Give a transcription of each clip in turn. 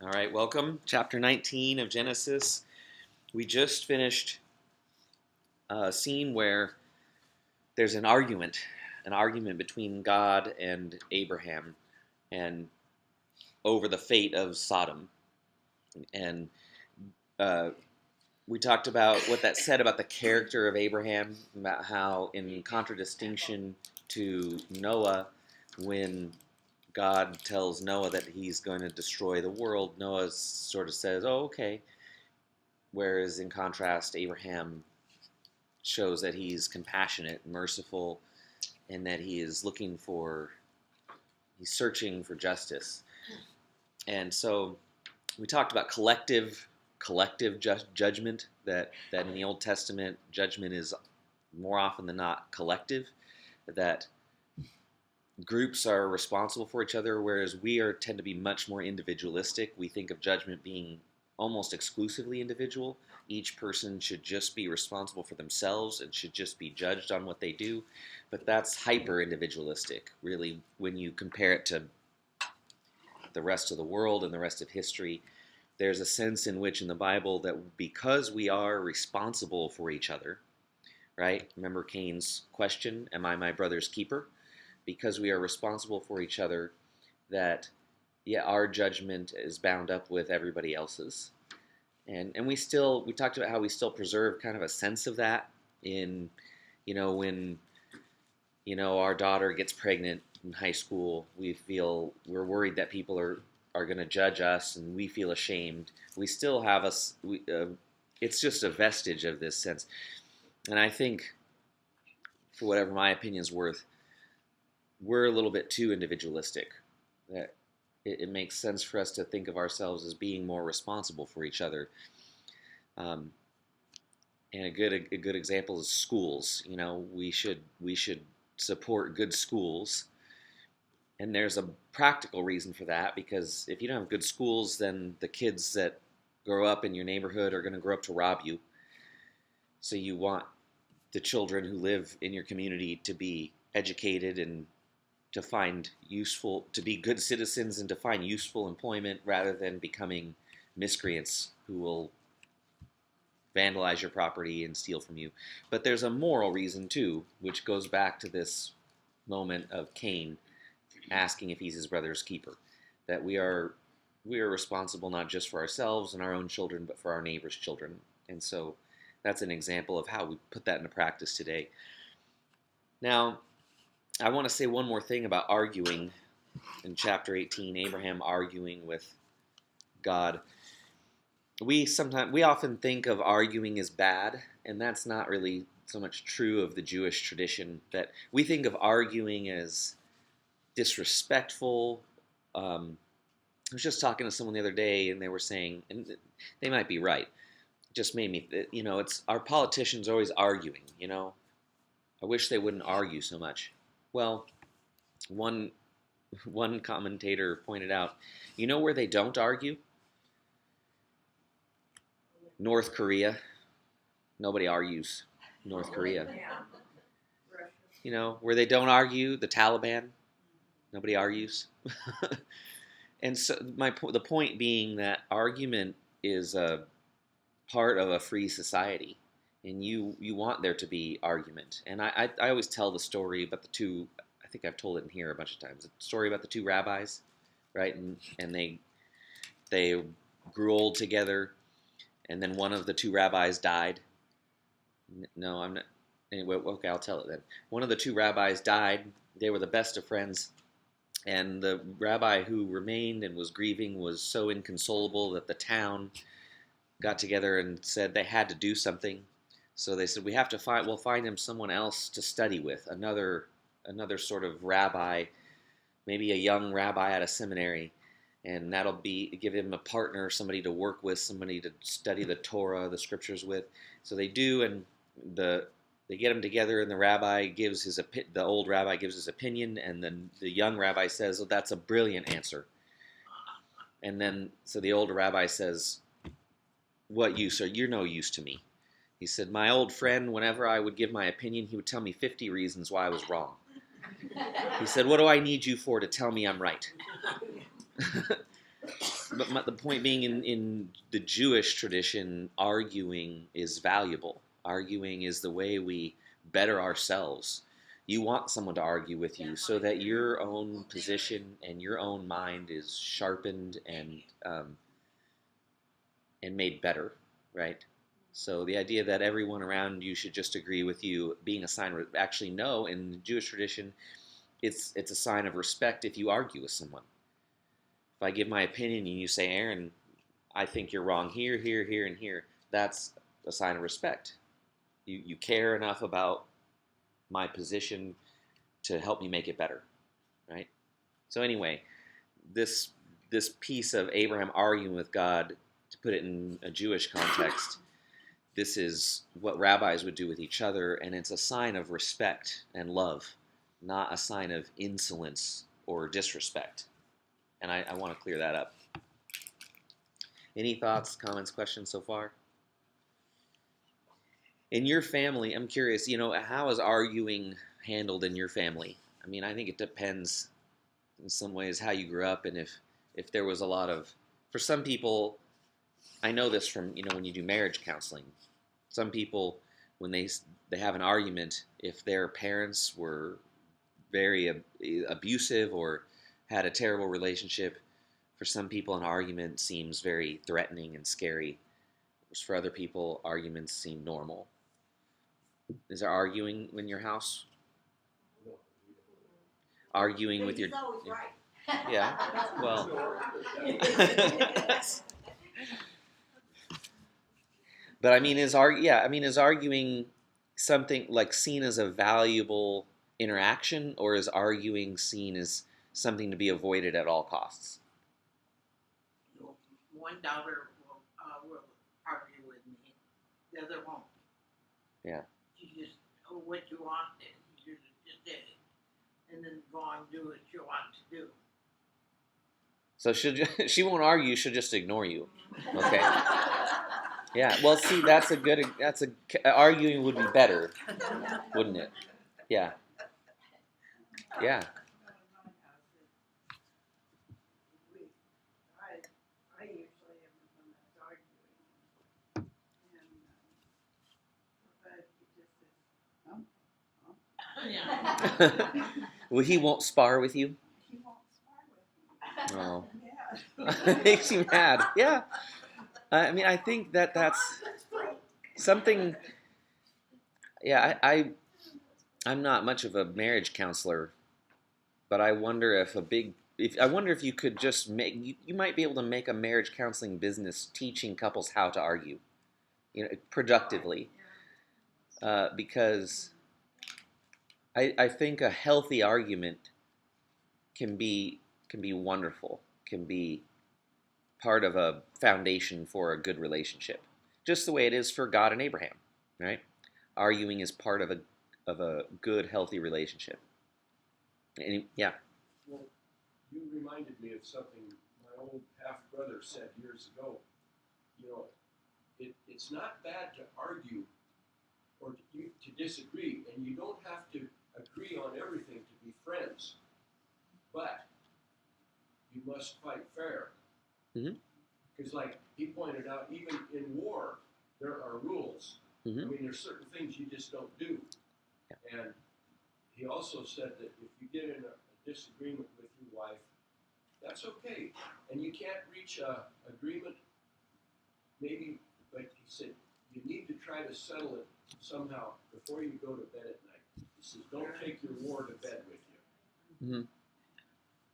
All right, welcome. Chapter 19 of Genesis. We just finished a scene where there's an argument between God and Abraham and over the fate of Sodom. And we talked about what that said about the character of Abraham, about how in contradistinction to Noah, when God tells Noah that he's going to destroy the world, Noah sort of says, oh, okay. Whereas in contrast, Abraham shows that he's compassionate, merciful, and that he's searching for justice. And so we talked about collective judgment, that in the Old Testament, judgment is more often than not collective, that groups are responsible for each other, whereas we tend to be much more individualistic. We think of judgment being almost exclusively individual. Each person should just be responsible for themselves and should just be judged on what they do. But that's hyper-individualistic, really, when you compare it to the rest of the world and the rest of history. There's a sense in which in the Bible that because we are responsible for each other, right? Remember Cain's question, am I my brother's keeper? Because we are responsible for each other, that our judgment is bound up with everybody else's. And we talked about how we still preserve kind of a sense of that in, when, our daughter gets pregnant in high school, we're worried that people are going to judge us and we feel ashamed. We still have it's just a vestige of this sense. And I think, for whatever my opinion's worth, we're a little bit too individualistic. That it makes sense for us to think of ourselves as being more responsible for each other. And a good example is schools. We should support good schools. And there's a practical reason for that, because if you don't have good schools, then the kids that grow up in your neighborhood are going to grow up to rob you. So you want the children who live in your community to be educated and to be good citizens and to find useful employment, rather than becoming miscreants who will vandalize your property and steal from you. But there's a moral reason too, which goes back to this moment of Cain asking if he's his brother's keeper. That we are responsible not just for ourselves and our own children, but for our neighbor's children. And so that's an example of how we put that into practice today. Now, I want to say one more thing about arguing in chapter 18, Abraham arguing with God. We often think of arguing as bad, and that's not really so much true of the Jewish tradition. That we think of arguing as disrespectful. I was just talking to someone the other day, and they were saying, and they might be right. It just made me, it's our politicians always arguing. I wish they wouldn't argue so much. Well, one commentator pointed out, where they don't argue? North Korea. Nobody argues North Korea. Where they don't argue? The Taliban. Nobody argues. And so the point being that argument is a part of a free society. And you want there to be argument. And I always tell the story about the two, I think I've told it in here a bunch of times, the story about the two rabbis, right? And they grew old together, and then one of the two rabbis died. No, I'm not. Anyway, okay, I'll tell it then. One of the two rabbis died. They were the best of friends. And the rabbi who remained and was grieving was so inconsolable that the town got together and said they had to do something. So they said, we'll find him someone else to study with, another sort of rabbi, maybe a young rabbi at a seminary, and that'll give him a partner, somebody to work with, somebody to study the Torah, the scriptures with. So they do, and they get them together, and the old rabbi gives his opinion, and then the young rabbi says, "Oh, that's a brilliant answer." And then so the older rabbi says, "What use? You're no use to me." He said, "My old friend, whenever I would give my opinion, he would tell me 50 reasons why I was wrong." He said, "What do I need you for to tell me I'm right?" but the point being, in the Jewish tradition, arguing is valuable. Arguing is the way we better ourselves. You want someone to argue with you so that your own position and your own mind is sharpened and made better, right? So the idea that everyone around you should just agree with you being a sign of, actually, no, in the Jewish tradition, it's a sign of respect if you argue with someone. If I give my opinion and you say, Aaron, I think you're wrong here, here, here, and here, that's a sign of respect. You care enough about my position to help me make it better, right? So anyway, this piece of Abraham arguing with God, to put it in a Jewish context, this is what rabbis would do with each other, and it's a sign of respect and love, not a sign of insolence or disrespect. And I want to clear that up. Any thoughts, comments, questions so far? In your family, I'm curious, how is arguing handled in your family? I mean, I think it depends in some ways how you grew up, and if there was a lot of, for some people, I know this from, when you do marriage counseling, some people, when they have an argument, if their parents were very abusive or had a terrible relationship, for some people an argument seems very threatening and scary. Whereas for other people, arguments seem normal. Is there arguing in your house? Arguing with your... He's always right. Yeah, well... But I mean, is arguing something like seen as a valuable interaction, or is arguing seen as something to be avoided at all costs? One daughter will argue with me, the other won't. Yeah. She just, what you want, you just did it, and then go on and do what you want to do. So she won't argue. She'll just ignore you. Okay. Yeah. Well, see, arguing would be better, wouldn't it? Yeah. Yeah. I usually am the one that's arguing, and but he just says, Yeah. Well, he won't spar with you. he won't spar with me. Oh. Yeah. Makes you mad. Yeah. I mean, I think that's something. Yeah, I'm not much of a marriage counselor, but I wonder if you could just you might be able to make a marriage counseling business teaching couples how to argue, productively, because I think a healthy argument can be wonderful, can be part of a foundation for a good relationship, just the way it is for God and Abraham, right? Arguing is part of a good, healthy relationship. Yeah. Well, you reminded me of something my old half-brother said years ago. It's not bad to argue or to disagree, and you don't have to agree on everything to be friends, but you must fight fair. Because, like he pointed out, even in war, there are rules. I mean, there's certain things you just don't do. Yeah. And he also said that if you get in a disagreement with your wife, that's okay. And you can't reach an agreement, maybe, but he said you need to try to settle it somehow before you go to bed at night. He says, don't take your war to bed with you.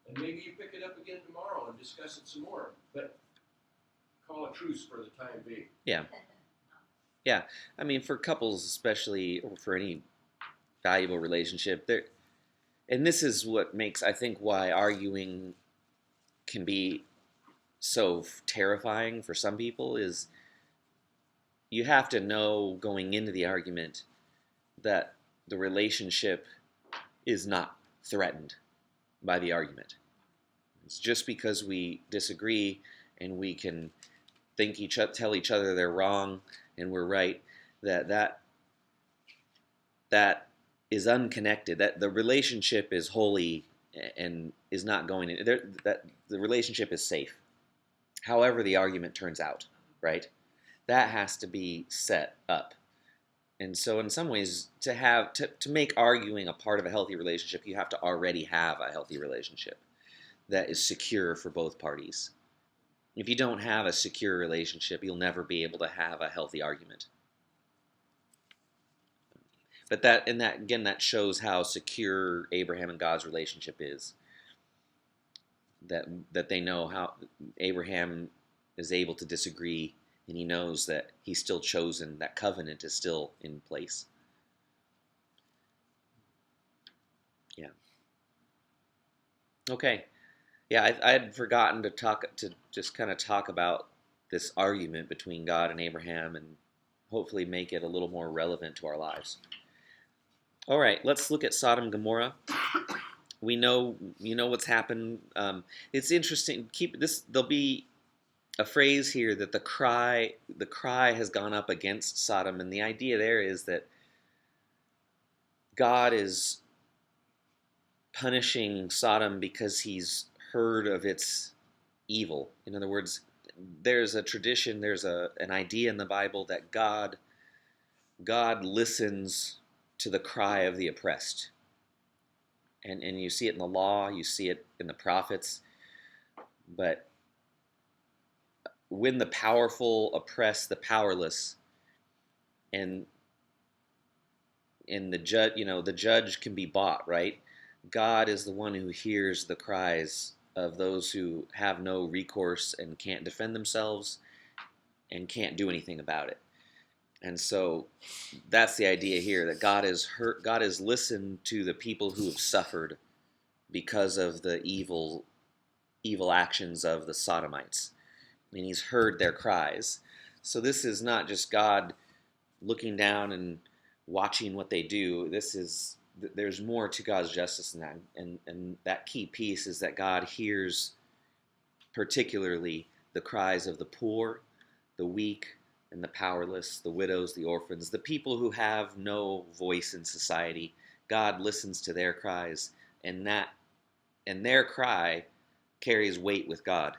And maybe you pick it up again tomorrow and discuss it some more. But call a truce for the time being. Yeah. Yeah. I mean, for couples especially, or for any valuable relationship, and this is what makes, I think, why arguing can be so terrifying for some people, is you have to know going into the argument that the relationship is not threatened by the argument. It's just because we disagree and we can tell each other they're wrong and we're right, that is unconnected. That the relationship is holy and is not going in. That the relationship is safe. however the argument turns out, right? That has to be set up. And so in some ways, to make arguing a part of a healthy relationship, you have to already have a healthy relationship that is secure for both parties. If you don't have a secure relationship, you'll never be able to have a healthy argument. But that shows how secure Abraham and God's relationship is. That they know how Abraham is able to disagree, and he knows that he's still chosen. That covenant is still in place. Yeah. Okay. Yeah, I had forgotten to just kind of talk about this argument between God and Abraham, and hopefully make it a little more relevant to our lives. All right, let's look at Sodom and Gomorrah. We know, what's happened. It's interesting. There'll be a phrase here that the cry has gone up against Sodom, and the idea there is that God is punishing Sodom because he's heard of its evil. In other words, there's a tradition, there's an idea in the Bible that God listens to the cry of the oppressed. And you see it in the law, you see it in the prophets. But when the powerful oppress the powerless, and the judge can be bought, right? God is the one who hears the cries of those who have no recourse and can't defend themselves and can't do anything about it. And so that's the idea here, that God has listened to the people who have suffered because of the evil actions of the Sodomites. And he's heard their cries. So this is not just God looking down and watching what they do. There's more to God's justice than that. And that key piece is that God hears particularly the cries of the poor, the weak, and the powerless, the widows, the orphans, the people who have no voice in society. God listens to their cries, and their cry carries weight with God.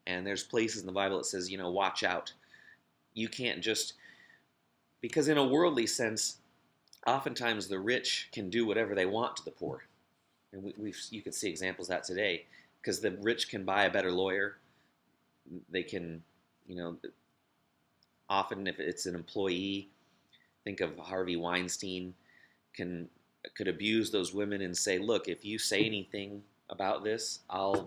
And there's places in the Bible that says, watch out. You can't just, because in a worldly sense, oftentimes the rich can do whatever they want to the poor. And you can see examples of that today, because the rich can buy a better lawyer. They can, often if it's an employee, think of Harvey Weinstein, could abuse those women and say, look, if you say anything about this, I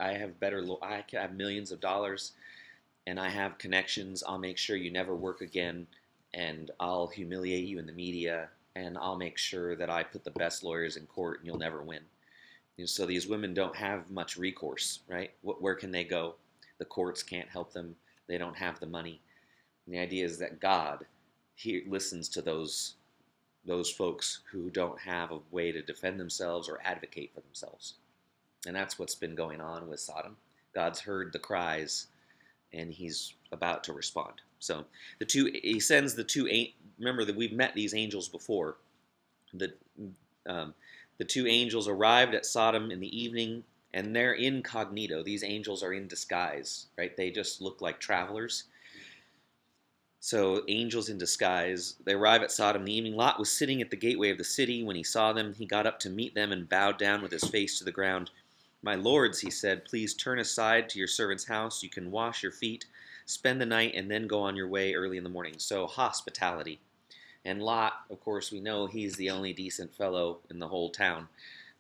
have millions of dollars, and I have connections. I'll make sure you never work again, and I'll humiliate you in the media, and I'll make sure that I put the best lawyers in court, and you'll never win. And so these women don't have much recourse, right? Where can they go? The courts can't help them. They don't have the money. And the idea is that God listens to those folks who don't have a way to defend themselves or advocate for themselves. And that's what's been going on with Sodom. God's heard the cries, and he's about to respond. So he sends the two. Remember that we've met these angels before. The two angels arrived at Sodom in the evening, and they're incognito. These angels are in disguise, right? They just look like travelers. So angels in disguise. They arrive at Sodom in the evening. Lot was sitting at the gateway of the city. When he saw them, he got up to meet them and bowed down with his face to the ground. My lords, he said, please turn aside to your servant's house. You can wash your feet, spend the night, and then go on your way early in the morning. So hospitality. And Lot, of course, we know he's the only decent fellow in the whole town.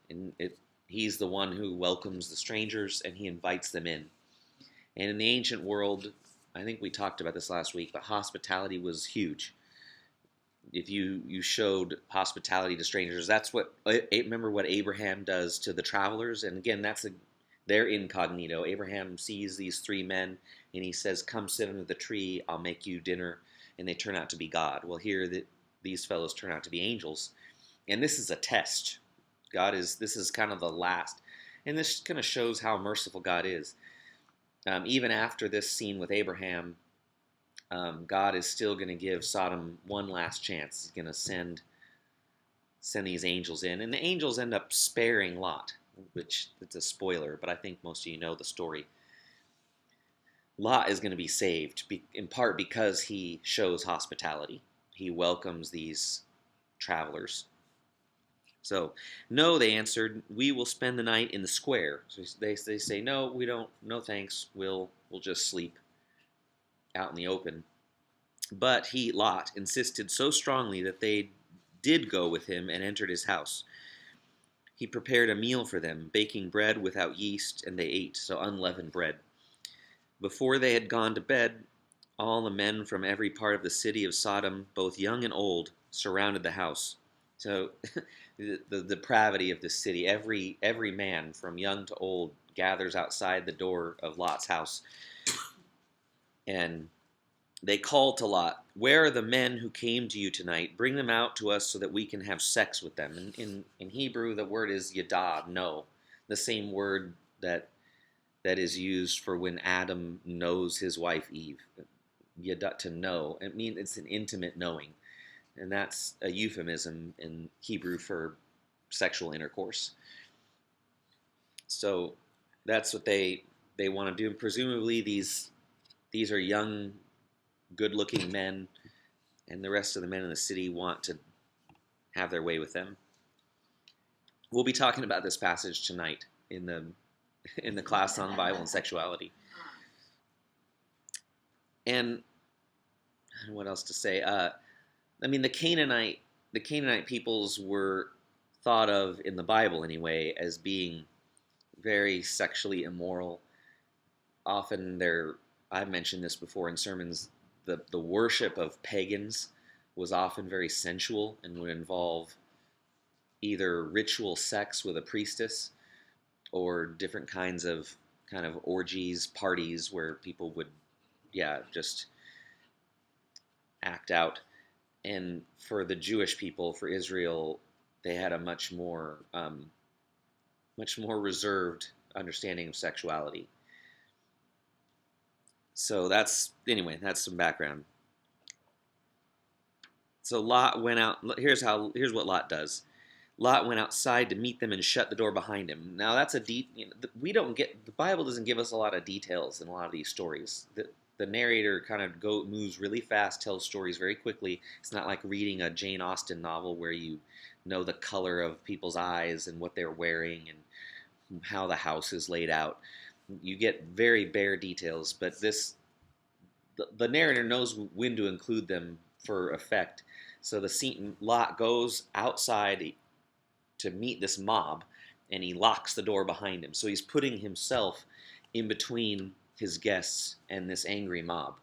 And he's the one who welcomes the strangers, and he invites them in. And in the ancient world, I think we talked about this last week, but hospitality was huge. If you showed hospitality to strangers, remember what Abraham does to the travelers. And again, they're incognito. Abraham sees these three men, and he says, come sit under the tree, I'll make you dinner. And they turn out to be God. Well, here these fellows turn out to be angels. And this is a test. This is kind of the last. And this kind of shows how merciful God is. Even after this scene with Abraham, God is still going to give Sodom one last chance. He's going to send these angels in. And the angels end up sparing Lot, which it's a spoiler, but I think most of you know the story. Lot is going to be saved, in part because he shows hospitality. He welcomes these travelers. So, no, they answered, we will spend the night in the square. So they say, no, we don't, no thanks, we'll just sleep out in the open. But he, Lot, insisted so strongly that they did go with him and entered his house. He prepared a meal for them, baking bread without yeast, and they ate, so unleavened bread. Before they had gone to bed, all the men from every part of the city of Sodom, both young and old, surrounded the house. So the depravity of this city, every man from young to old gathers outside the door of Lot's house. And they called to Lot, where are the men who came to you tonight? Bring them out to us so that we can have sex with them. And in Hebrew, the word is yada, no. The same word that is used for when Adam knows his wife Eve. Yada, to know. It means it's an intimate knowing. And that's a euphemism in Hebrew for sexual intercourse. So that's what they want to do. And presumably these are young, good-looking men, and the rest of the men in the city want to have their way with them. We'll be talking about this passage tonight in the class on Bible and sexuality. And what else to say? The Canaanite peoples were thought of in the Bible anyway as being very sexually immoral. Often I've mentioned this before in sermons, the worship of pagans was often very sensual and would involve either ritual sex with a priestess or different kinds of kind of orgies, parties where people would, just act out. And for the Jewish people, for Israel, they had a much more reserved understanding of sexuality. So that's some background. So Lot went out. Here's what Lot does. Lot went outside to meet them and shut the door behind him. Now that's the Bible doesn't give us a lot of details in a lot of these stories. The narrator kind of moves really fast, tells stories very quickly. It's not like reading a Jane Austen novel where you know the color of people's eyes and what they're wearing and how the house is laid out. You get very bare details, but the narrator knows when to include them for effect. So Lot goes outside to meet this mob, and he locks the door behind him. So he's putting himself in between his guests and this angry mob.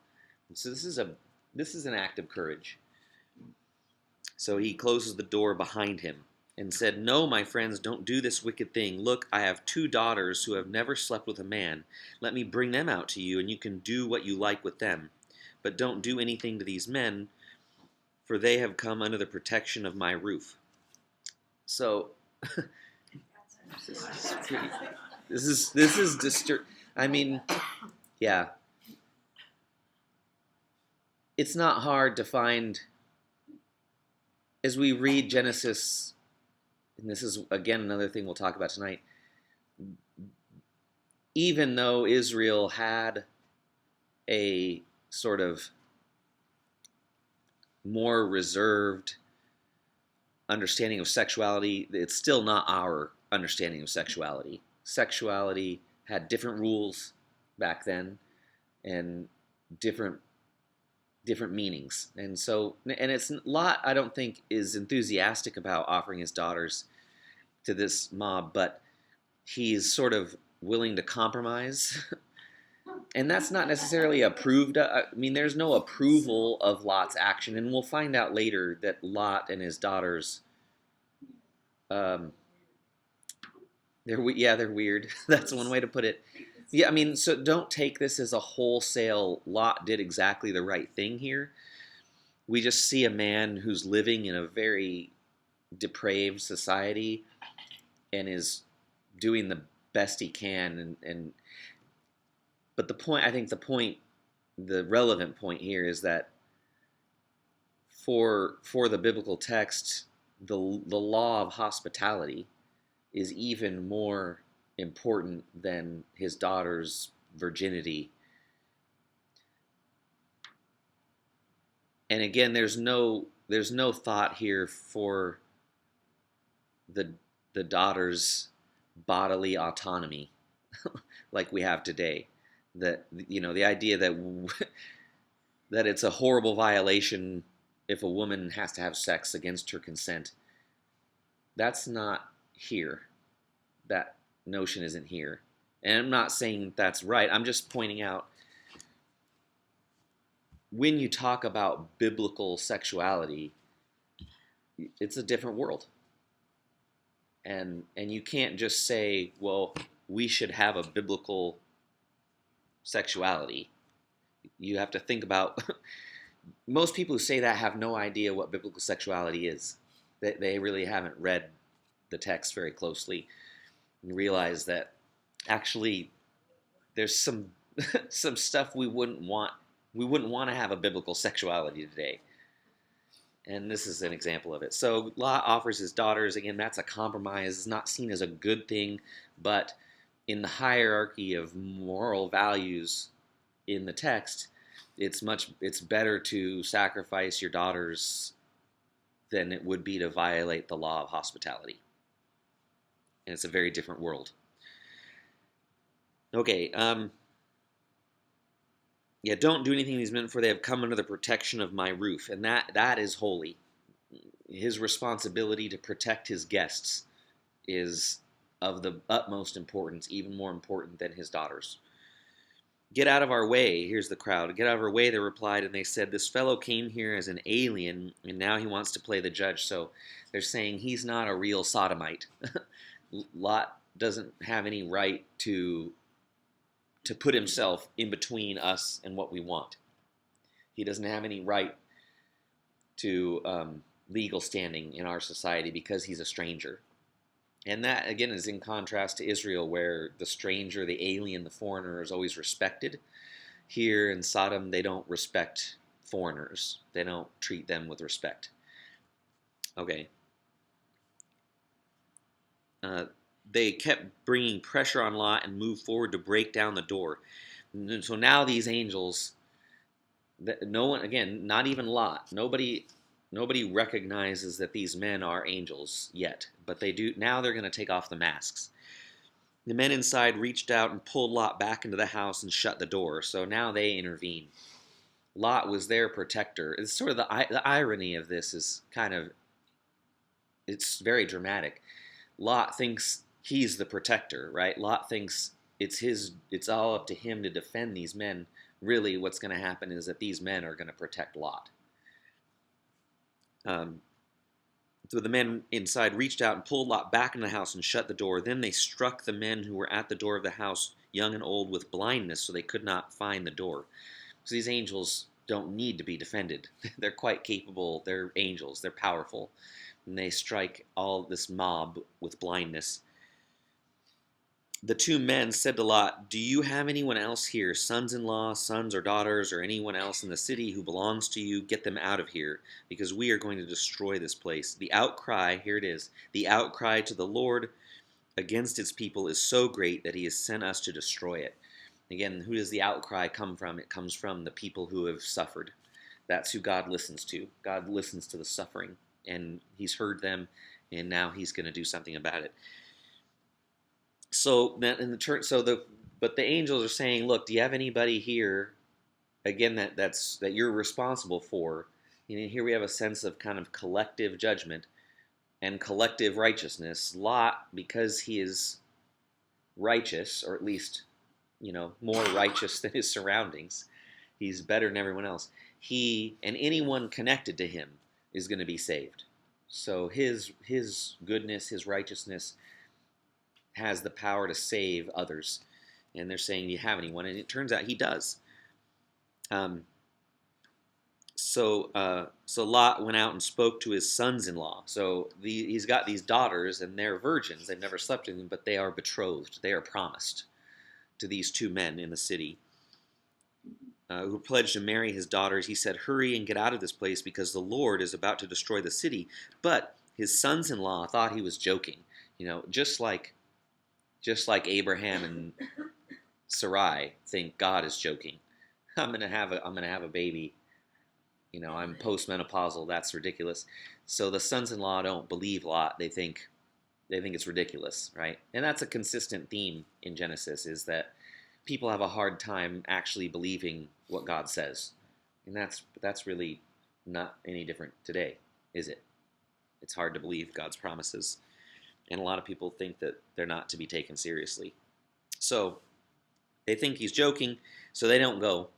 So this is an act of courage. So he closes the door behind him and said, no, my friends, don't do this wicked thing. Look, I have 2 daughters who have never slept with a man. Let me bring them out to you, and you can do what you like with them. But don't do anything to these men, for they have come under the protection of my roof. So, this is disturbing. It's not hard to find, as we read Genesis, and this is, again, another thing we'll talk about tonight, even though Israel had a sort of more reserved understanding of sexuality, it's still not our understanding of sexuality. Sexuality had different rules back then and different meanings. And it's Lot, I don't think, is enthusiastic about offering his daughters to this mob, but he's sort of willing to compromise. And that's not necessarily approved. There's no approval of Lot's action, and we'll find out later that Lot and his daughters, they're weird. That's one way to put it. So don't take this as a wholesale Lot did exactly the right thing here. We just see a man who's living in a very depraved society and is doing the best he can. But the relevant point here is that for the biblical text, the law of hospitality is even more important than his daughter's virginity And again, there's no thought here for the the daughter's bodily autonomy like we have today. That the idea that that it's a horrible violation if a woman has to have sex against her consent. That's not here. That notion isn't here. And I'm not saying that's right. I'm just pointing out when you talk about biblical sexuality, it's a different world. And you can't just say, well, we should have a biblical sexuality. You have to think about most people who say that have no idea what biblical sexuality is. They really haven't read the text very closely and realize that actually there's some some stuff we wouldn't want to have a biblical sexuality today. And this is an example of it. So Lot offers his daughters. Again, that's a compromise. It's not seen as a good thing, but in the hierarchy of moral values in the text, it's better to sacrifice your daughters than it would be to violate the law of hospitality. And it's a very different world. Okay, yeah, don't do anything to these men, for they have come under the protection of my roof. And that is holy. His responsibility to protect his guests is of the utmost importance, even more important than his daughters. Get out of our way. Here's the crowd. Get out of our way, they replied, and they said, this fellow came here as an alien, and now he wants to play the judge. So they're saying he's not a real sodomite. Lot doesn't have any right to put himself in between us and what we want. He doesn't have any right to legal standing in our society because he's a stranger. And that, again, is in contrast to Israel, where the stranger, the alien, the foreigner is always respected. Here in Sodom, they don't respect foreigners. They don't treat them with respect. Okay. They kept bringing pressure on Lot and moved forward to break down the door. And so now these angels, no one, again, not even Lot, nobody recognizes that these men are angels yet, but they do. Now they're going to take off the masks. The men inside reached out and pulled Lot back into the house and shut the door. So now they intervene. Lot was their protector. It's sort of the irony of this is it's very dramatic. Lot thinks he's the protector, right? Lot thinks it's all up to him to defend these men. Really, what's going to happen is that these men are going to protect Lot. So the men inside reached out and pulled Lot back in the house and shut the door. Then they struck the men who were at the door of the house, young and old, with blindness, so they could not find the door. So these angels don't need to be defended. They're quite capable. They're angels. They're powerful. And they strike all this mob with blindness. The two men said to Lot, do you have anyone else here, sons-in-law, sons or daughters, or anyone else in the city who belongs to you? Get them out of here, because we are going to destroy this place. The outcry, here it is, the outcry to the Lord against its people is so great that he has sent us to destroy it. Again, who does the outcry come from? It comes from the people who have suffered. That's who God listens to. God listens to the suffering, and he's heard them, and now he's going to do something about it. So but the angels are saying, look, do you have anybody here, again, that you're responsible for? Here we have a sense of kind of collective judgment and collective righteousness. Lot, because he is righteous, or at least, more righteous than his surroundings, he's better than everyone else. He and anyone connected to him is going to be saved. So his goodness, his righteousness has the power to save others. And they're saying, do you have anyone? And it turns out he does. So Lot went out and spoke to his sons-in-law. So he's got these daughters, and they're virgins. They've never slept with him, but they are betrothed. They are promised to these two men in the city who pledged to marry his daughters. He said, hurry and get out of this place, because the Lord is about to destroy the city. But his sons-in-law thought he was joking. Just like Abraham and Sarai think God is joking. I'm gonna have a baby I'm postmenopausal. That's ridiculous. So the sons-in-law don't believe Lot. They think it's ridiculous, right? And that's a consistent theme in Genesis, is that people have a hard time actually believing what God says. And that's really not any different today, is it? It's hard to believe God's promises. And a lot of people think that they're not to be taken seriously. So they think he's joking, so they don't go.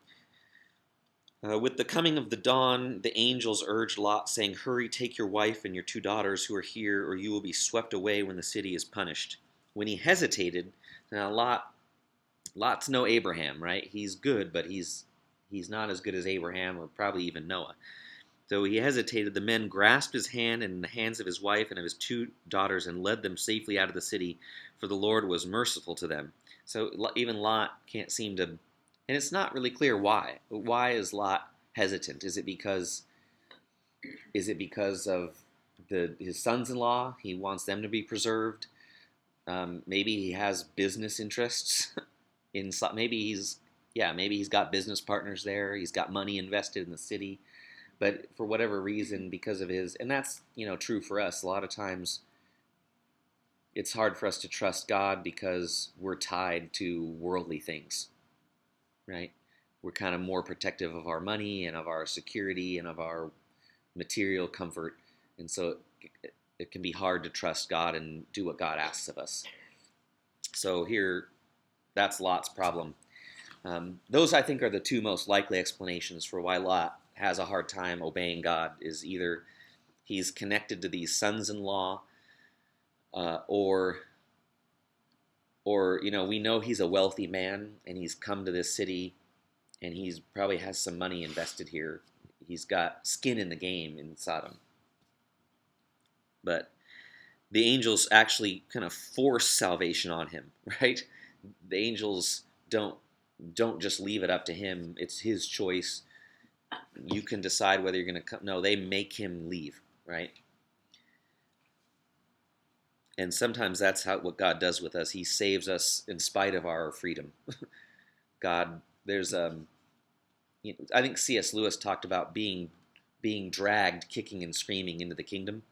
With the coming of the dawn, the angels urged Lot, saying, "Hurry, take your wife and your 2 daughters who are here, or you will be swept away when the city is punished." When he hesitated, now Lot's no Abraham, right? He's good, but he's not as good as Abraham or probably even Noah. So he hesitated. The men grasped his hand and the hands of his wife and of his 2 daughters and led them safely out of the city, for the Lord was merciful to them. So even Lot can't seem to, and it's not really clear why. Why is Lot hesitant? Is it because of his sons-in-law? He wants them to be preserved. Maybe he has business interests maybe he's got business partners there. He's got money invested in the city. But for whatever reason, because of and that's, true for us. A lot of times it's hard for us to trust God because we're tied to worldly things, right? We're kind of more protective of our money and of our security and of our material comfort. And so it can be hard to trust God and do what God asks of us. So here, that's Lot's problem. Those, I think, are the 2 most likely explanations for why Lot has a hard time obeying God, is either he's connected to these sons-in-law, or we know he's a wealthy man and he's come to this city and he's probably has some money invested here. He's got skin in the game in Sodom. But the angels actually kind of force salvation on him, right? The angels don't just leave it up to him. It's his choice. You can decide whether you're going to come. No, they make him leave, right? And sometimes that's what God does with us. He saves us in spite of our freedom. God, I think C.S. Lewis talked about being dragged, kicking and screaming into the kingdom.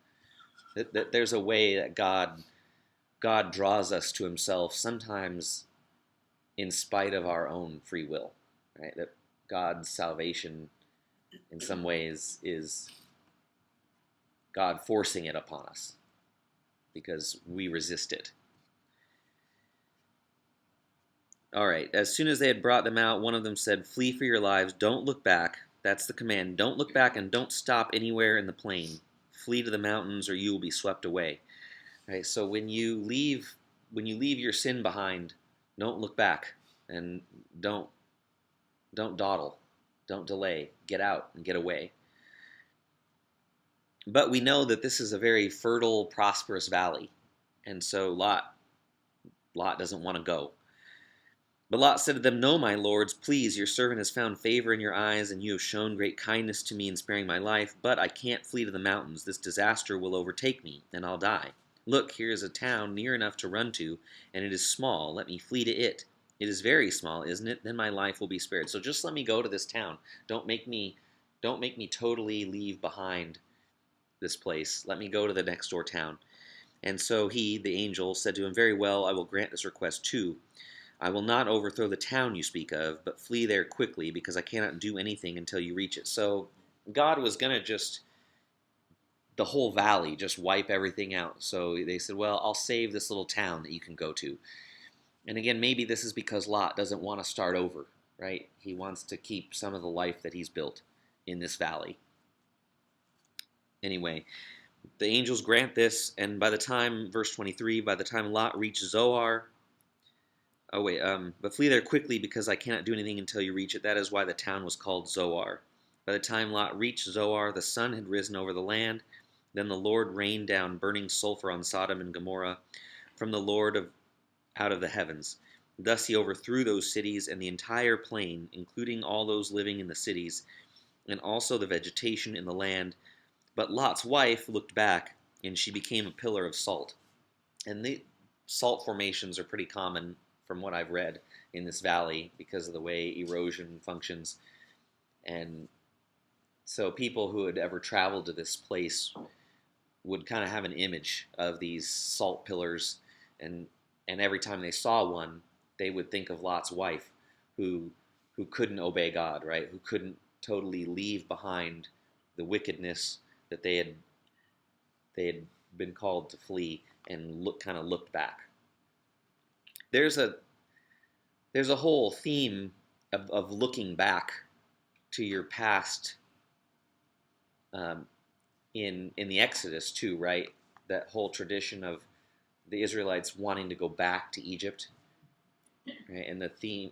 That there's a way that God draws us to himself, sometimes in spite of our own free will, right? That God's salvation in some ways is God forcing it upon us because we resist it. All right, as soon as they had brought them out, one of them said, "Flee for your lives, don't look back." That's the command. Don't look back and don't stop anywhere in the plain. Flee to the mountains or you will be swept away. All right, so when you leave your sin behind, don't look back and don't dawdle. Don't delay. Get out and get away. But we know that this is a very fertile, prosperous valley. And so Lot doesn't want to go. But Lot said to them, "No, my lords, please, your servant has found favor in your eyes, and you have shown great kindness to me in sparing my life, but I can't flee to the mountains. This disaster will overtake me, and I'll die. Look, here is a town near enough to run to, and it is small. Let me flee to it. It is very small, isn't it? Then my life will be spared. So just let me go to this town. Don't make me totally leave behind this place. Let me go to the next door town." And so he, the angel, said to him, "Very well, I will grant this request too. I will not overthrow the town you speak of, but flee there quickly, because I cannot do anything until you reach it." So God was going to the whole valley, just wipe everything out. So they said, "Well, I'll save this little town that you can go to." And again, maybe this is because Lot doesn't want to start over, right? He wants to keep some of the life that he's built in this valley. Anyway, the angels grant this, and by the time, verse 23, by the time Lot reached Zoar, but flee there quickly because I cannot do anything until you reach it. That is why the town was called Zoar. By the time Lot reached Zoar, the sun had risen over the land. Then the Lord rained down burning sulfur on Sodom and Gomorrah from the Lord out of the heavens. Thus he overthrew those cities and the entire plain, including all those living in the cities, and also the vegetation in the land. But Lot's wife looked back, and she became a pillar of salt. And the salt formations are pretty common from what I've read in this valley because of the way erosion functions. And So people who had ever traveled to this place would kind of have an image of these salt pillars, and every time they saw one, they would think of Lot's wife, who couldn't obey God, right? Who couldn't totally leave behind the wickedness that they had been called to flee, and looked back. There's a whole theme of looking back to your past, in the Exodus too, right? That whole tradition of the Israelites wanting to go back to Egypt, right? And the theme,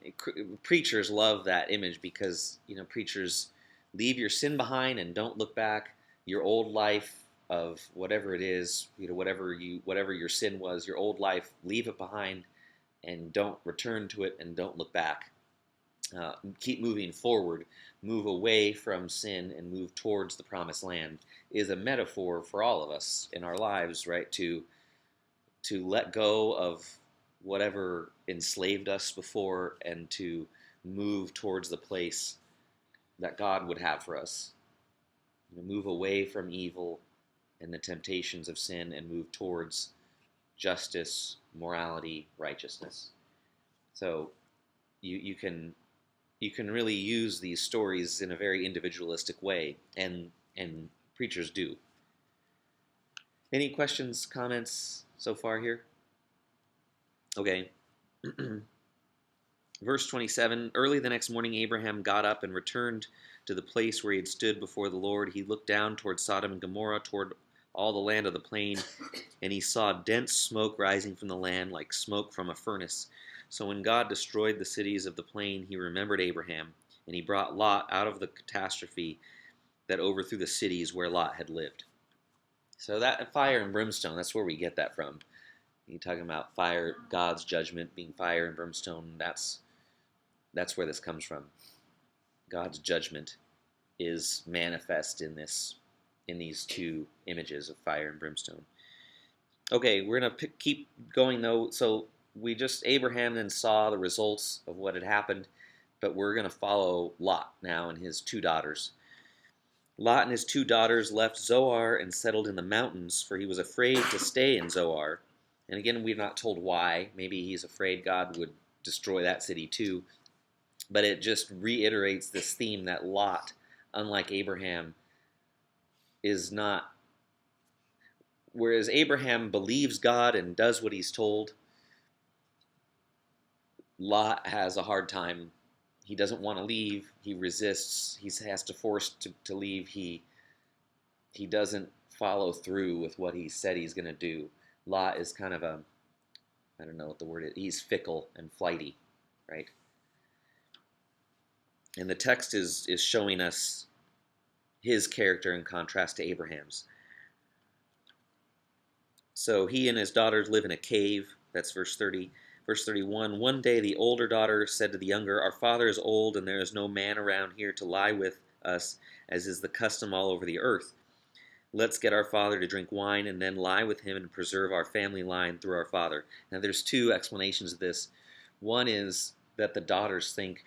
preachers love that image because preachers leave your sin behind and don't look back. Your old life of whatever it is, whatever your sin was, your old life, leave it behind and don't return to it and don't look back. Keep moving forward, move away from sin and move towards the promised land is a metaphor for all of us in our lives, right? To let go of whatever enslaved us before and to move towards the place that God would have for us. Move away from evil and the temptations of sin and move towards justice, morality, righteousness. So you can really use these stories in a very individualistic way, and preachers do. Any questions, comments so far here? Okay. Verse 27, early the next morning Abraham got up and returned to the place where he had stood before the Lord. He looked down toward Sodom and Gomorrah, toward all the land of the plain, and he saw dense smoke rising from the land like smoke from a furnace. So when God destroyed the cities of the plain, he remembered Abraham, and he brought Lot out of the catastrophe that overthrew the cities where Lot had lived. So that fire and brimstone, that's where we get that from. You're talking about fire, God's judgment being fire and brimstone. That's where this comes from. God's judgment is manifest in these two images of fire and brimstone. Okay, we're gonna keep going though. So Abraham then saw the results of what had happened, but we're gonna follow Lot now and his two daughters. Lot and his two daughters left Zoar and settled in the mountains, for he was afraid to stay in Zoar. And again, we're not told why. Maybe he's afraid God would destroy that city too. But it just reiterates this theme that Lot, unlike Abraham, is not. Whereas Abraham believes God and does what he's told, Lot has a hard time. He doesn't want to leave. He resists. He has to force to leave. He doesn't follow through with what he said he's going to do. Lot is kind of I don't know what the word is. He's fickle and flighty, right? And the text is showing us his character in contrast to Abraham's. So he and his daughters live in a cave. That's verse 30. Verse 31, one day the older daughter said to the younger, our father is old and there is no man around here to lie with us, as is the custom all over the earth. Let's get our father to drink wine and then lie with him and preserve our family line through our father. Now there's two explanations of this. One is that the daughters think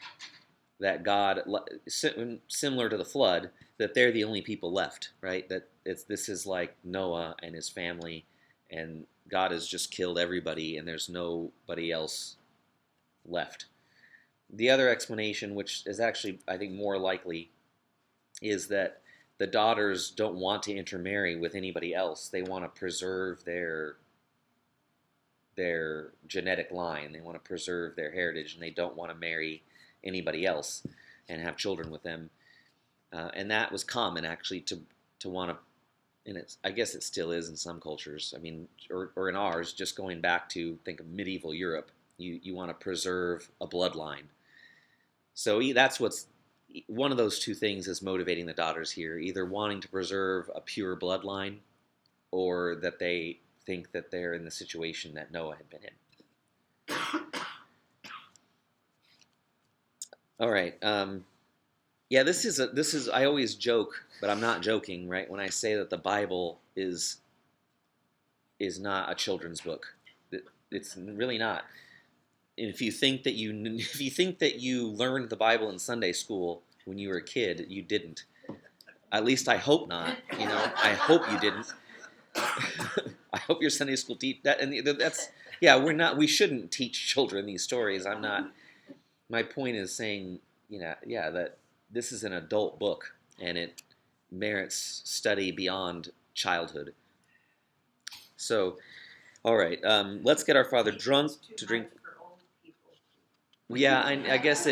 that God, similar to the flood, that they're the only people left, right? That this is like Noah and his family, and God has just killed everybody, and there's nobody else left. The other explanation, which is actually, I think, more likely, is that the daughters don't want to intermarry with anybody else. They want to preserve their genetic line. They want to preserve their heritage, and they don't want to marry anybody else and have children with them. And that was common, actually, to want to. And I guess it still is in some cultures. I mean, or in ours, just going back to think of medieval Europe, you want to preserve a bloodline. So that's what's one of those two things is motivating the daughters here, either wanting to preserve a pure bloodline, or that they think that they're in the situation that Noah had been in. All right. Yeah, this is. I always joke, but I'm not joking, right? When I say that the Bible is not a children's book, it's really not. And if you think that you learned the Bible in Sunday school when you were a kid, you didn't. At least I hope not. I hope you didn't. I hope your Sunday school teach that, and that's yeah. We shouldn't teach children these stories. I'm not. My point is saying, yeah, that this is an adult book and it merits study beyond childhood. So, all right, let's get our father drunk to drink. Yeah, I guess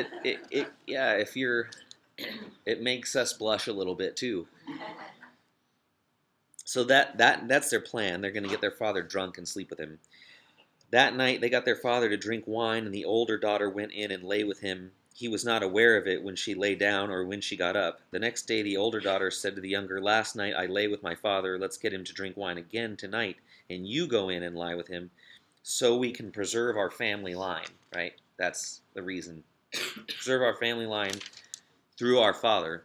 yeah. If you're, it makes us blush a little bit too. So that's their plan. They're going to get their father drunk and sleep with him. That night they got their father to drink wine, and the older daughter went in and lay with him. He was not aware of it when she lay down or when she got up. The next day the older daughter said to the younger, "Last night I lay with my father. Let's get him to drink wine again tonight, and you go in and lie with him, so we can preserve our family line." Right? That's the reason. Preserve our family line through our father.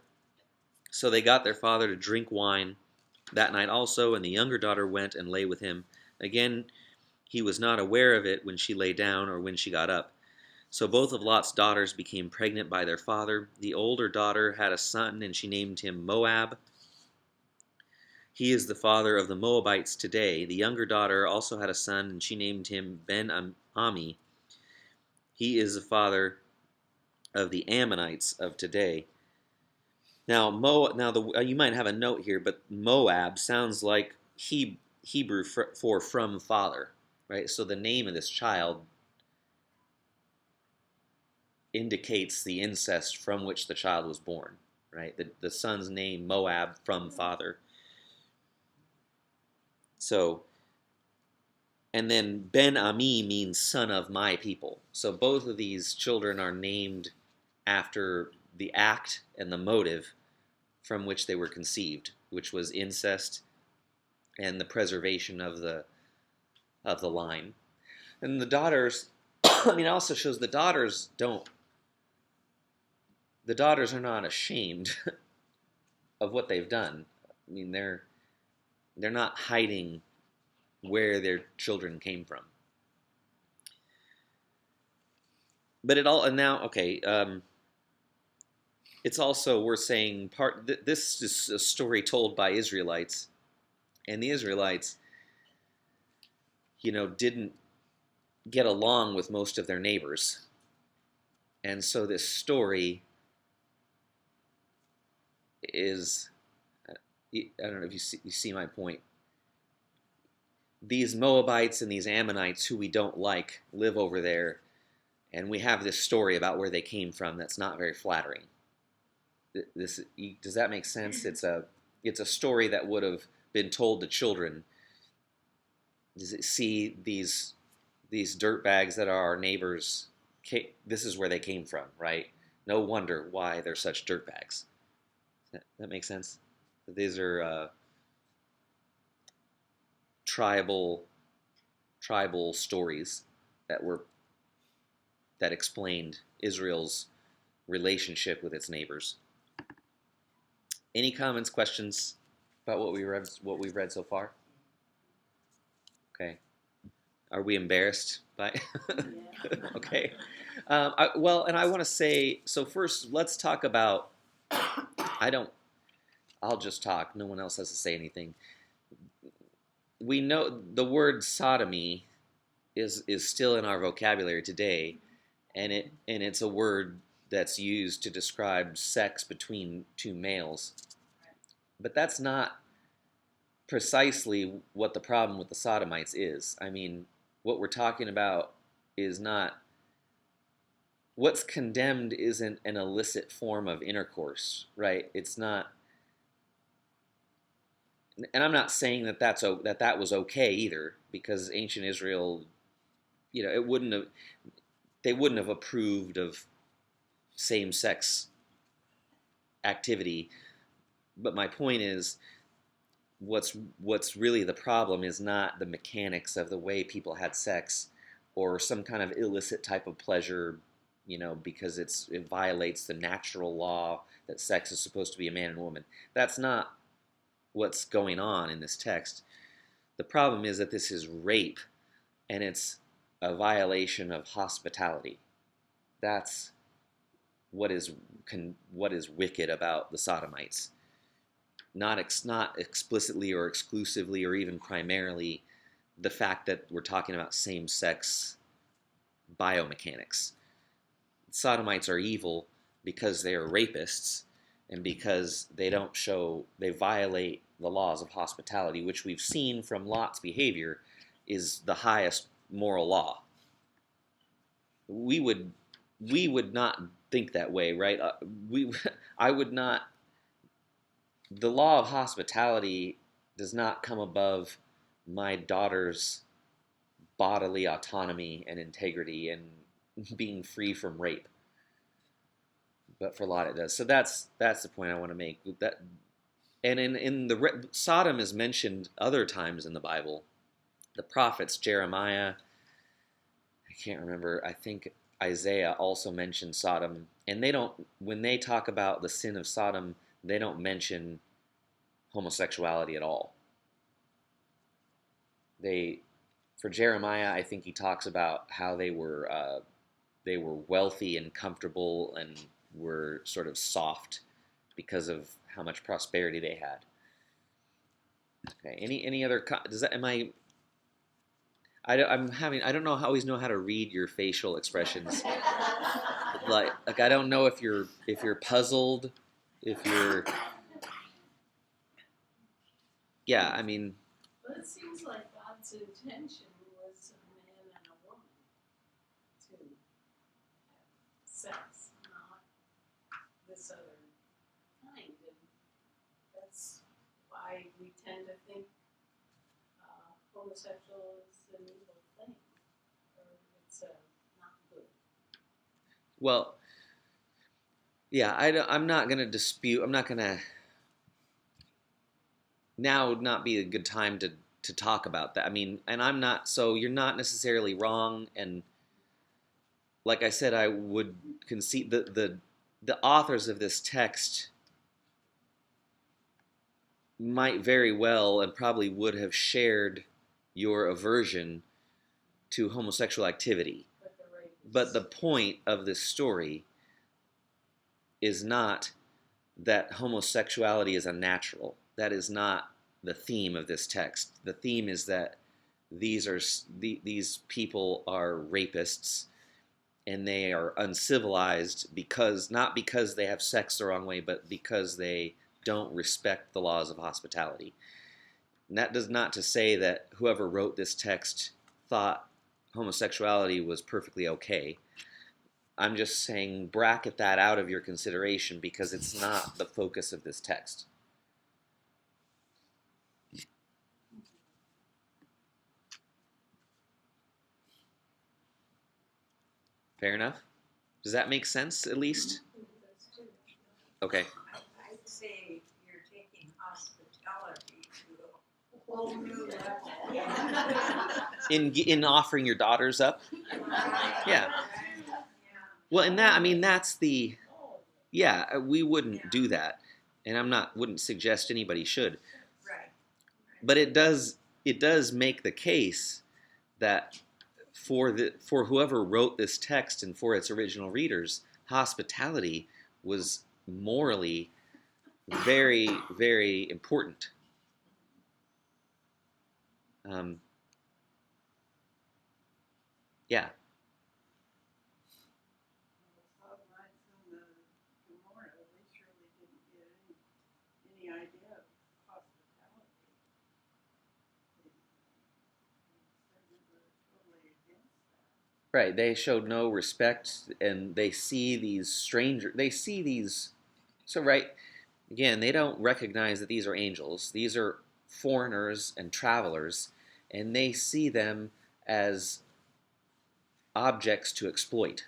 So they got their father to drink wine that night also, and the younger daughter went and lay with him. Again, he was not aware of it when she lay down or when she got up. So both of Lot's daughters became pregnant by their father. The older daughter had a son, and she named him Moab. He is the father of the Moabites today. The younger daughter also had a son, and she named him Ben-Ami. He is the father of the Ammonites of today. Now, you might have a note here, but Moab sounds like Hebrew for from father, right? So the name of this child indicates the incest from which the child was born, right? The son's name, Moab, from father. So, and then Ben-Ami means son of my people. So both of these children are named after the act and the motive from which they were conceived, which was incest and the preservation of the line. And the daughters, it also shows the daughters are not ashamed of what they've done. I mean, they're not hiding where their children came from. But it's also worth saying this is a story told by Israelites, and the Israelites, didn't get along with most of their neighbors, and so this story is, I don't know if you see my point. These Moabites and these Ammonites who we don't like live over there, and we have this story about where they came from that's not very flattering. Does that make sense? It's a story that would have been told to children. Does it see these dirtbags that are our neighbors? This is where they came from, right? No wonder why they're such dirtbags. That makes sense. These are tribal stories that explained Israel's relationship with its neighbors. Any comments, questions about what we've read so far? Okay. Are we embarrassed by? Okay. And I want to say, so first, let's talk about. I'll just talk. No one else has to say anything. We know the word sodomy is still in our vocabulary today, and it's a word that's used to describe sex between two males. But that's not precisely what the problem with the sodomites is. I mean, what we're talking about is not, what's condemned isn't an illicit form of intercourse, right? It's not, and I'm not saying that was okay either, because ancient Israel, they wouldn't have approved of same-sex activity. But my point is, what's really the problem is not the mechanics of the way people had sex, or some kind of illicit type of pleasure, because it violates the natural law that sex is supposed to be a man and a woman. That's not what's going on in this text. The problem is that this is rape, and it's a violation of hospitality. That's what is wicked about the sodomites. not explicitly or exclusively or even primarily the fact that we're talking about same-sex biomechanics. Sodomites are evil because they are rapists and because they violate the laws of hospitality, which we've seen from Lot's behavior is the highest moral law. We would not think that way, right? I would not. The law of hospitality does not come above my daughter's bodily autonomy and integrity and being free from rape. But for Lot, it does. So that's the point I want to make. That, and in the Sodom is mentioned other times in the Bible. The prophets Jeremiah, I can't remember. I think Isaiah also mentions Sodom, and they don't. When they talk about the sin of Sodom, they don't mention homosexuality at all. For Jeremiah, I think he talks about how they were wealthy and comfortable and were sort of soft because of how much prosperity they had. Okay. Any other? Does that? Am I? I don't always know how to read your facial expressions. like I don't know if you're puzzled, if you're. Yeah, I mean. Well, it seems like God's intention was a man and a woman to have sex, not this other kind. And that's why we tend to think homosexual is an evil thing, or it's not good. Well, yeah, I'm not going to dispute. I'm not going to. Now would not be a good time to talk about that. I mean, and I'm not. So you're not necessarily wrong. And like I said, I would concede the authors of this text might very well and probably would have shared your aversion to homosexual activity. But the point of this story is not that homosexuality is unnatural. That is not the theme of this text. The theme is that these people are rapists and they are uncivilized not because they have sex the wrong way, but because they don't respect the laws of hospitality. And that does not to say that whoever wrote this text thought homosexuality was perfectly okay. I'm just saying bracket that out of your consideration because it's not the focus of this text. Fair enough? Does that make sense, at least? Okay. I'd say you're taking hospitality to a whole new level. In offering your daughters up? Yeah. Well, and that, I mean, that's the, yeah, we wouldn't do that. And wouldn't suggest anybody should. Right. But it does make the case that for whoever wrote this text and for its original readers, hospitality was morally very, very important. Yeah. Any idea of hospitality. Totally against that. Right. They showed no respect, and they see these strangers. They see these. So right. Again, they don't recognize that these are angels. These are foreigners and travelers, and they see them as objects to exploit.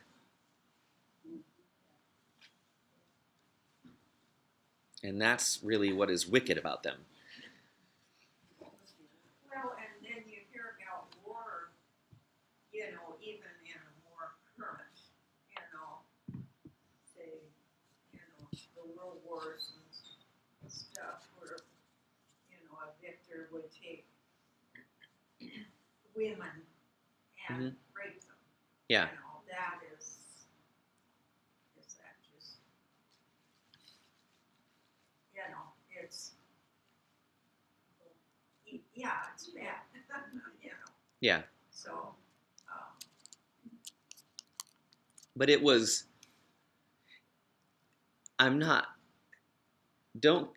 And that's really what is wicked about them. Well, and then you hear about war, even in a more current, say, the world wars and stuff where, a victor would take women and rape them. Yeah. That is that just, it's Yeah. So, But it was, I'm not, don't,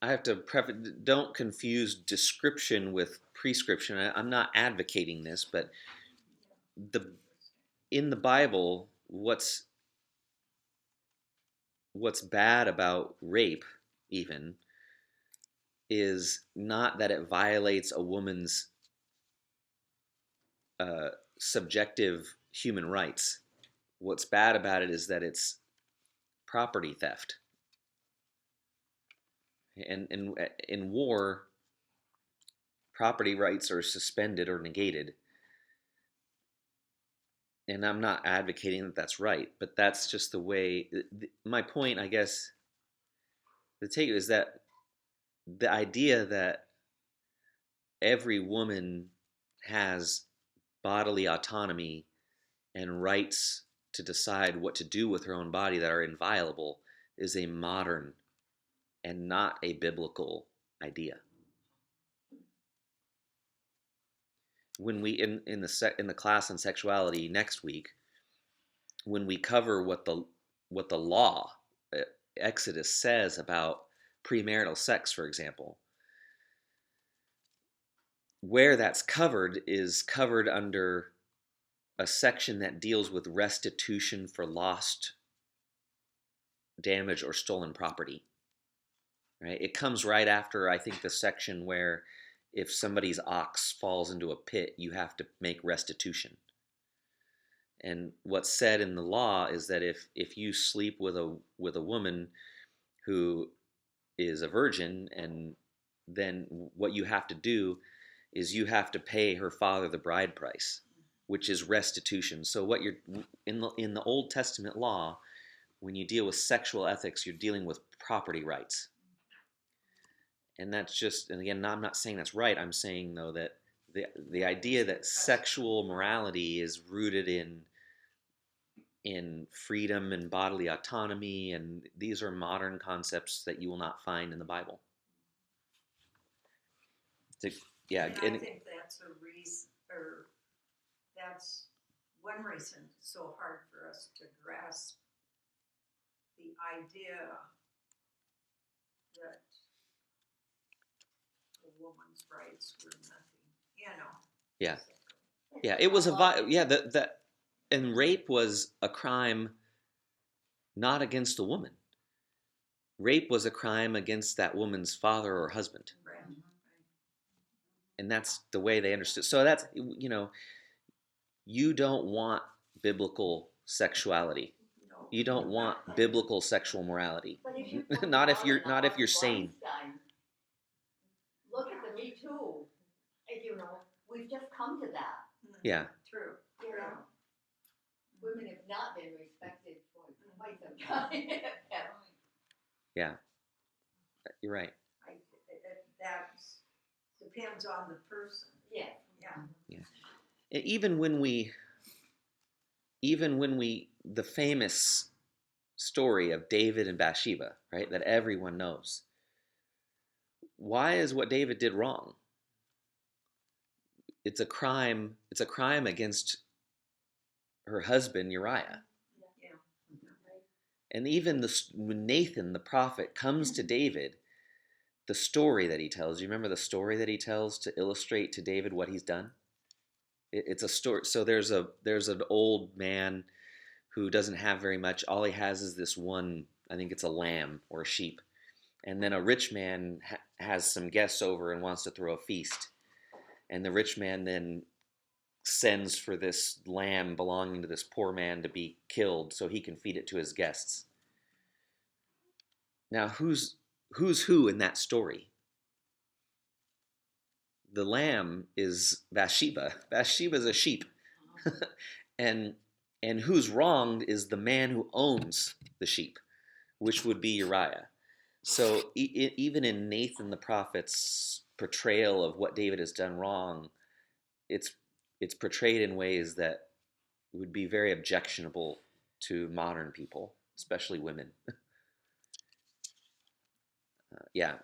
I have to preface, don't confuse description with prescription. I'm not advocating this, but the in the Bible, what's bad about rape, even, is not that it violates a woman's uh, subjective human rights. What's bad about it is that it's property theft. And in war, property rights are suspended or negated. And I'm not advocating that that's right, but that's just the way. My point, I guess, the take is that the idea that every woman has bodily autonomy and rights to decide what to do with her own body that are inviolable is a modern and not a biblical idea. When we in the class on sexuality next week, when we cover what the law Exodus says about premarital sex, for example, where that's covered is covered under a section that deals with restitution for lost, damaged, or stolen property. Right? It comes right after, I think, the section where if somebody's ox falls into a pit, you have to make restitution. And what's said in the law is that if you sleep with a woman who is a virgin, and then what you have to do is you have to pay her father the bride price, which is restitution. So what you're in the Old Testament law, when you deal with sexual ethics, you're dealing with property rights. And that's just, and again, I'm not saying that's right. I'm saying though that the idea that sexual morality is rooted in freedom and bodily autonomy, and these are modern concepts that you will not find in the Bible. Yeah, and I think that's a reason, or that's one reason it's so hard for us to grasp the idea that a woman's rights were nothing, yeah, yeah. It was that and rape was a crime not against a woman. Rape was a crime against that woman's father or husband. Right. And that's the way they understood. So that's, you don't want biblical sexuality. No. You don't want biblical sexual morality. But if you not if you're sane. Look at the Me Too. We've just come to that. Yeah. True. You know, women have not been respected for quite some time. Yeah. You're right. That depends on the person. Yeah. Yeah. And even when we the famous story of David and Bathsheba, right, that everyone knows. Why is what David did wrong? It's a crime against her husband Uriah. Yeah. And even when Nathan the prophet comes to David, the story that he tells, you remember the story that he tells to illustrate to David what he's done? It's a story. So there's an old man who doesn't have very much. All he has is this one, I think it's a lamb or a sheep. And then a rich man has some guests over and wants to throw a feast. And the rich man then sends for this lamb belonging to this poor man to be killed so he can feed it to his guests. Now, who's who in that story? The lamb is Bathsheba. Bathsheba is a sheep. and who's wronged is the man who owns the sheep, which would be Uriah. So even in Nathan the prophet's portrayal of what David has done wrong, it's portrayed in ways that would be very objectionable to modern people, especially women.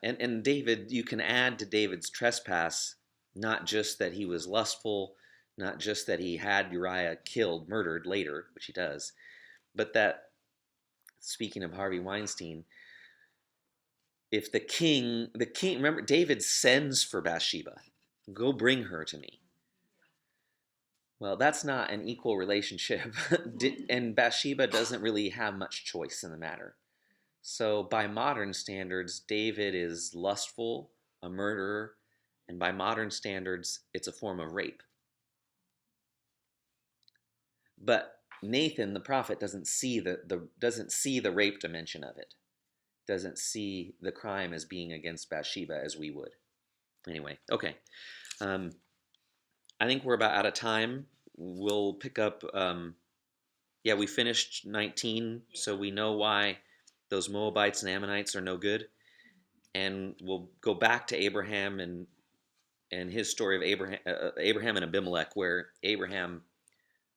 And David, you can add to David's trespass not just that he was lustful, Not just that he had Uriah killed, murdered later, which he does, but that, speaking of Harvey Weinstein, if the king, remember, David sends for Bathsheba, go bring her to me. Well, that's not an equal relationship. And Bathsheba doesn't really have much choice in the matter. So, by modern standards, David is lustful, a murderer, and by modern standards, it's a form of rape. But Nathan, the prophet, doesn't see the rape dimension of it. Doesn't see the crime as being against Bathsheba as we would. Anyway, okay. I think we're about out of time. We'll pick up. Yeah, we finished 19, so we know why those Moabites and Ammonites are no good, and we'll go back to Abraham and his story of Abraham and Abimelech, where Abraham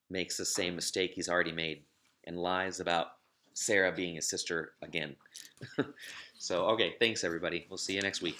makes the same mistake he's already made and lies about Sarah being his sister again. So, okay, thanks everybody. We'll see you next week.